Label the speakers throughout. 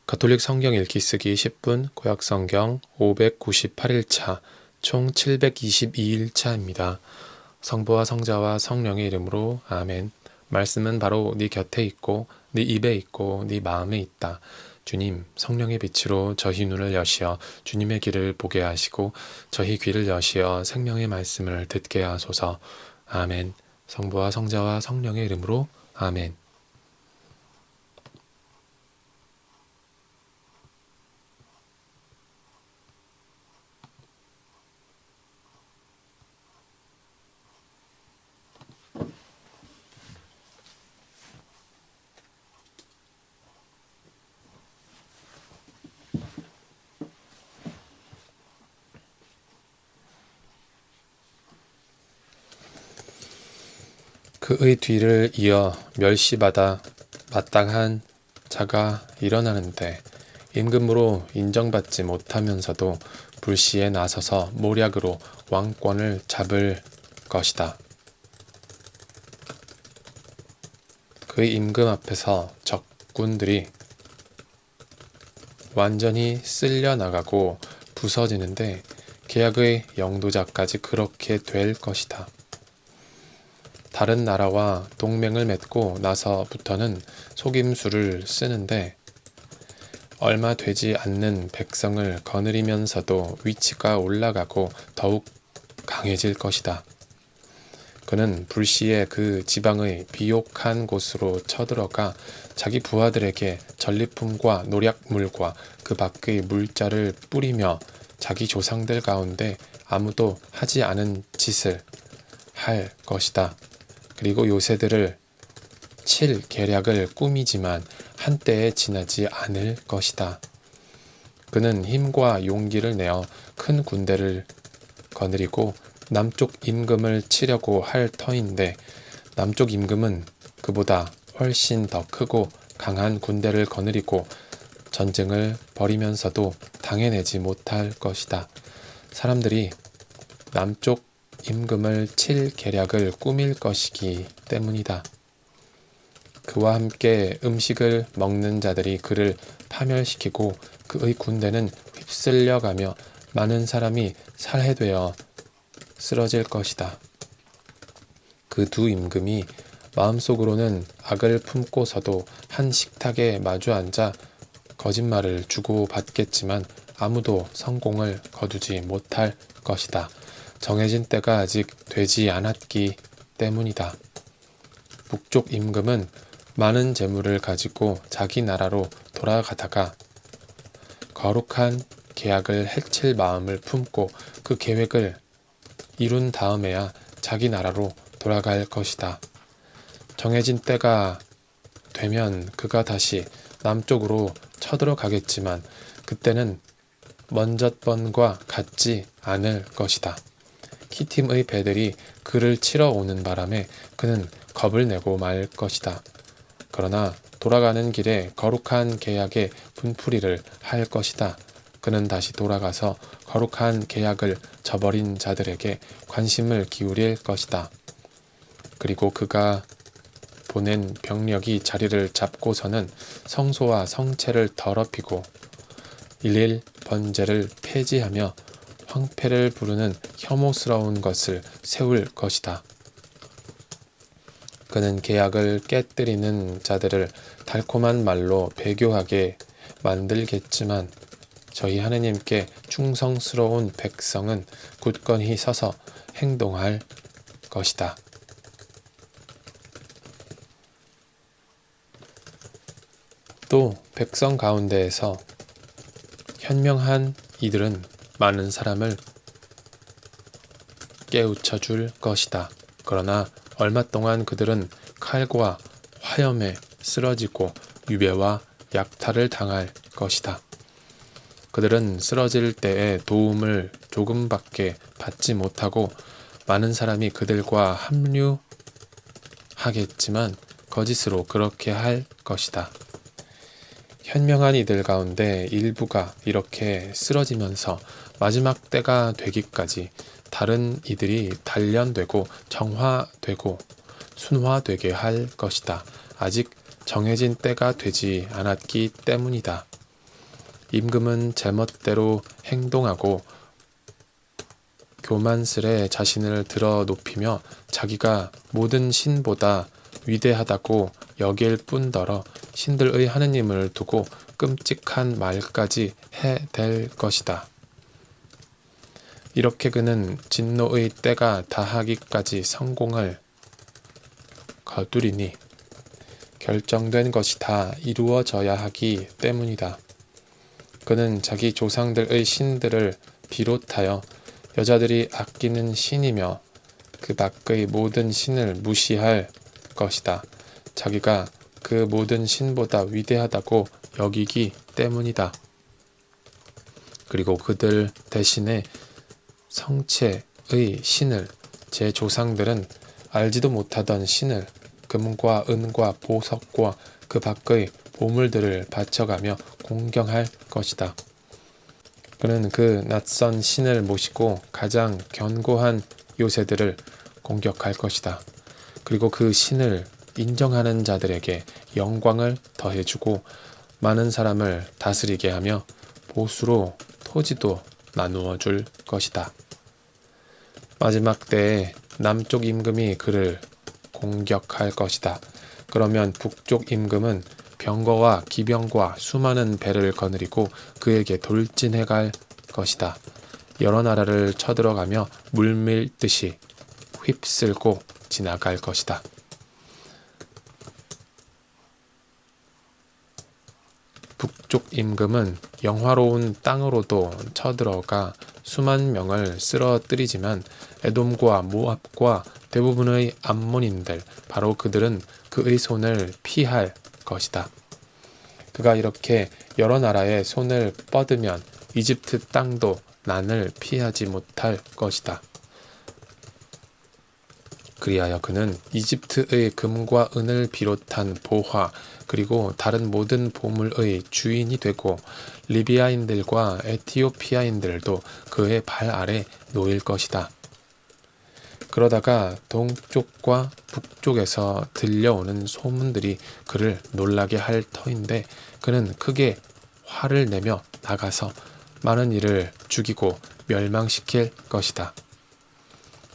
Speaker 1: 가톨릭 성경 읽기 쓰기 10분 구약 성경 598일차 총 722일차입니다. 성부와 성자와 성령의 이름으로 아멘. 말씀은 바로 네 곁에 있고 네 입에 있고 네 마음에 있다. 주님, 성령의 빛으로 저희 눈을 여시어 주님의 길을 보게 하시고 저희 귀를 여시어 생명의 말씀을 듣게 하소서. 아멘. 성부와 성자와 성령의 이름으로 아멘. 그의 뒤를 이어 멸시받아 마땅한 자가 일어나는데 임금으로 인정받지 못하면서도 불시에 나서서 모략으로 왕권을 잡을 것이다. 그의 임금 앞에서 적군들이 완전히 쓸려나가고 부서지는데 계약의 영도자까지 그렇게 될 것이다. 다른 나라와 동맹을 맺고 나서부터는 속임수를 쓰는데 얼마 되지 않는 백성을 거느리면서도 위치가 올라가고 더욱 강해질 것이다. 그는 불시에 그 지방의 비옥한 곳으로 쳐들어가 자기 부하들에게 전리품과 노략물과 그 밖의 물자를 뿌리며 자기 조상들 가운데 아무도 하지 않은 짓을 할 것이다. 그리고 요새들을 칠 계략을 꾸미지만 한때에 지나지 않을 것이다. 그는 힘과 용기를 내어 큰 군대를 거느리고 남쪽 임금을 치려고 할 터인데 남쪽 임금은 그보다 훨씬 더 크고 강한 군대를 거느리고 전쟁을 벌이면서도 당해내지 못할 것이다. 사람들이 남쪽 임금을 칠 계략을 꾸밀 것이기 때문이다. 그와 함께 음식을 먹는 자들이 그를 파멸시키고 그의 군대는 휩쓸려가며 많은 사람이 살해되어 쓰러질 것이다. 그 두 임금이 마음속으로는 악을 품고서도 한 식탁에 마주 앉아 거짓말을 주고받겠지만 아무도 성공을 거두지 못할 것이다. 정해진 때가 아직 되지 않았기 때문이다. 북쪽 임금은 많은 재물을 가지고 자기 나라로 돌아가다가 거룩한 계약을 해칠 마음을 품고 그 계획을 이룬 다음에야 자기 나라로 돌아갈 것이다. 정해진 때가 되면 그가 다시 남쪽으로 쳐들어가겠지만 그때는 먼저번과 같지 않을 것이다. 키팀의 배들이 그를 치러 오는 바람에 그는 겁을 내고 말 것이다. 그러나 돌아가는 길에 거룩한 계약의 분풀이를 할 것이다. 그는 다시 돌아가서 거룩한 계약을 저버린 자들에게 관심을 기울일 것이다. 그리고 그가 보낸 병력이 자리를 잡고서는 성소와 성체를 더럽히고 일일 번제를 폐지하며 황폐를 부르는 혐오스러운 것을 세울 것이다. 그는 계약을 깨뜨리는 자들을 달콤한 말로 배교하게 만들겠지만 저희 하느님께 충성스러운 백성은 굳건히 서서 행동할 것이다. 또 백성 가운데에서 현명한 이들은 많은 사람을 깨우쳐 줄 것이다. 그러나 얼마 동안 그들은 칼과 화염에 쓰러지고 유배와 약탈을 당할 것이다. 그들은 쓰러질 때에 도움을 조금밖에 받지 못하고 많은 사람이 그들과 합류하겠지만 거짓으로 그렇게 할 것이다. 현명한 이들 가운데 일부가 이렇게 쓰러지면서 마지막 때가 되기까지 다른 이들이 단련되고 정화되고 순화되게 할 것이다. 아직 정해진 때가 되지 않았기 때문이다. 임금은 제멋대로 행동하고 교만스레 자신을 들어 높이며 자기가 모든 신보다 위대하다고 여길 뿐더러 신들의 하느님을 두고 끔찍한 말까지 해댈 것이다. 이렇게 그는 진노의 때가 다하기까지 성공을 거두리니 결정된 것이 다 이루어져야 하기 때문이다. 그는 자기 조상들의 신들을 비롯하여 여자들이 아끼는 신이며 그 밖의 모든 신을 무시할 것이다. 자기가 그 모든 신보다 위대하다고 여기기 때문이다. 그리고 그들 대신에 성체의 신을, 제 조상들은 알지도 못하던 신을, 금과 은과 보석과 그 밖의 보물들을 바쳐가며 공경할 것이다. 그는 그 낯선 신을 모시고 가장 견고한 요새들을 공격할 것이다. 그리고 그 신을 인정하는 자들에게 영광을 더해주고 많은 사람을 다스리게 하며 보수로 토지도 나누어 줄 것이다. 마지막 때에 남쪽 임금이 그를 공격할 것이다. 그러면 북쪽 임금은 병거와 기병과 수많은 배를 거느리고 그에게 돌진해 갈 것이다. 여러 나라를 쳐들어가며 물밀듯이 휩쓸고 지나갈 것이다. 북쪽 임금은 영화로운 땅으로도 쳐들어가 수만 명을 쓰러뜨리지만 에돔과 모압과 대부분의 암몬인들, 바로 그들은 그의 손을 피할 것이다. 그가 이렇게 여러 나라의 손을 뻗으면 이집트 땅도 난을 피하지 못할 것이다. 그리하여 그는 이집트의 금과 은을 비롯한 보화 그리고 다른 모든 보물의 주인이 되고 리비아인들과 에티오피아인들도 그의 발 아래 놓일 것이다. 그러다가 동쪽과 북쪽에서 들려오는 소문들이 그를 놀라게 할 터인데 그는 크게 화를 내며 나가서 많은 이를 죽이고 멸망시킬 것이다.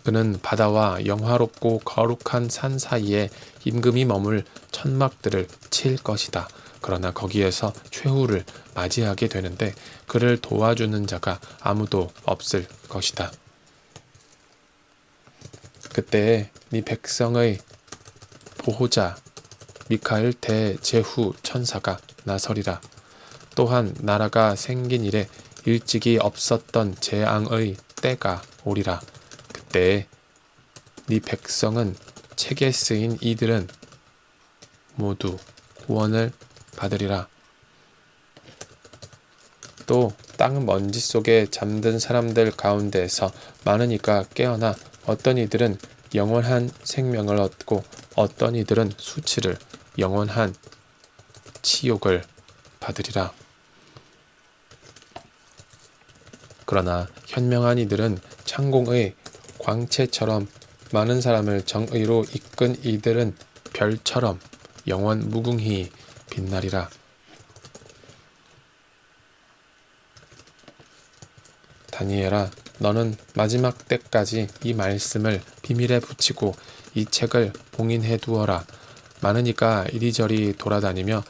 Speaker 1: 그는 바다와 영화롭고 거룩한 산 사이에 임금이 머물 천막들을 칠 것이다. 그러나 거기에서 최후를 맞이하게 되는데 그를 도와주는 자가 아무도 없을 것이다. 그때에 네 백성의 보호자 미카엘 대제후 천사가 나서리라. 또한 나라가 생긴 이래 일찍이 없었던 재앙의 때가 오리라. 그때에 네 백성은 책에 쓰인 이들은 모두 구원을 받으리라. 또 땅 먼지 속에 잠든 사람들 가운데에서 많은 이가 깨어나 어떤 이들은 영원한 생명을 얻고 어떤 이들은 수치를 영원한 치욕을 받으리라. 그러나 현명한 이들은 창공의 광채처럼 많은 사람을 정의로 이끈 이들은 별처럼 영원 무궁히 빛나리라. 다니엘아, 너는 마지막 때까지 이 말씀을 비밀에 붙이고 이 책을 봉인해 두어라. 많은 이가 이리저리 돌아다니며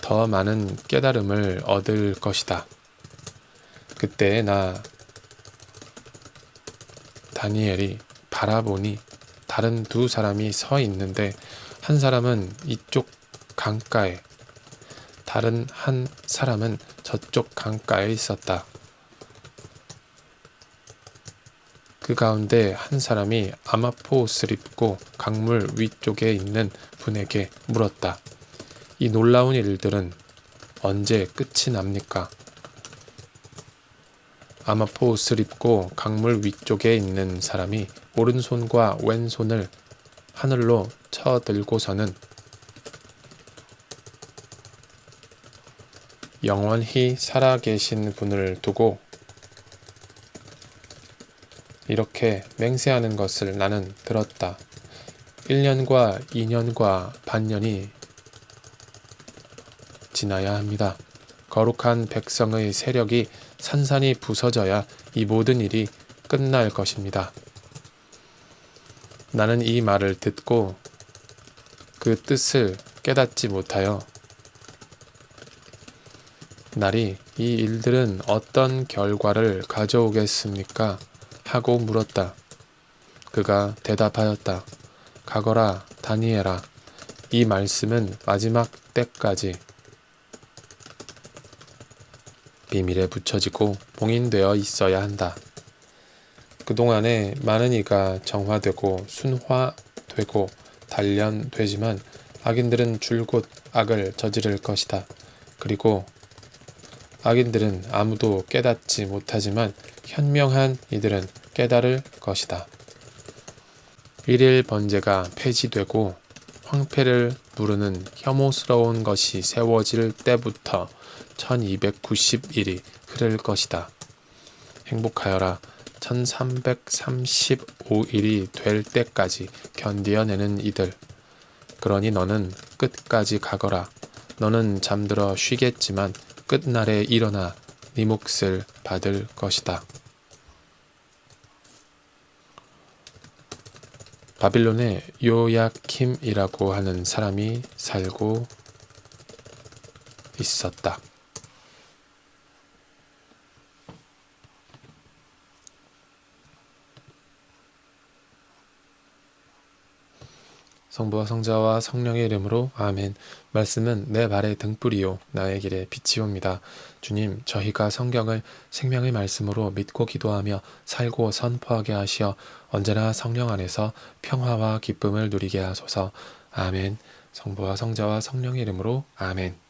Speaker 1: 더 많은 깨달음을 얻을 것이다. 그때에 나 다니엘이 바라보니 다른 두 사람이 서 있는데 한 사람은 이쪽 강가에 다른 한 사람은 저쪽 강가에 있었다. 그 가운데 한 사람이 아마포 옷을 입고 강물 위쪽에 있는 분에게 물었다. 이 놀라운 일들은 언제 끝이 납니까? 아마포 옷을 입고 강물 위쪽에 있는 사람이 오른손과 왼손을 하늘로 쳐들고서는 영원히 살아계신 분을 두고 이렇게 맹세하는 것을 나는 들었다. 1년과 2년과 반년이 지나야 합니다. 거룩한 백성의 세력이 산산이 부서져야 이 모든 일이 끝날 것입니다. 나는 이 말을 듣고 그 뜻을 깨닫지 못하여 날이 이 일들은 어떤 결과를 가져오겠습니까? 하고 물었다. 그가 대답하였다. 가거라 다니엘아, 이 말씀은 마지막 때까지 비밀에 붙여지고 봉인되어 있어야 한다. 그동안에 많은 이가 정화되고 순화되고 단련되지만 악인들은 줄곧 악을 저지를 것이다. 그리고 악인들은 아무도 깨닫지 못하지만 현명한 이들은 깨달을 것이다. 일일 번제가 폐지되고 황폐를 부르는 혐오스러운 것이 세워질 때부터 1290일이 흐를 것이다. 행복하여라. 1335일이 될 때까지 견디어내는 이들. 그러니 너는 끝까지 가거라. 너는 잠들어 쉬겠지만 끝날에 일어나 네 몫을 받을 것이다. 바빌론에 요야킴이라고 하는 사람이 살고 있었다. 성부와 성자와 성령의 이름으로 아멘. 말씀은 내 발의 등불이요 나의 길에 빛이옵니다. 주님, 저희가 성경을 생명의 말씀으로 믿고 기도하며 살고 선포하게 하시어 언제나 성령 안에서 평화와 기쁨을 누리게 하소서. 아멘. 성부와 성자와 성령의 이름으로 아멘.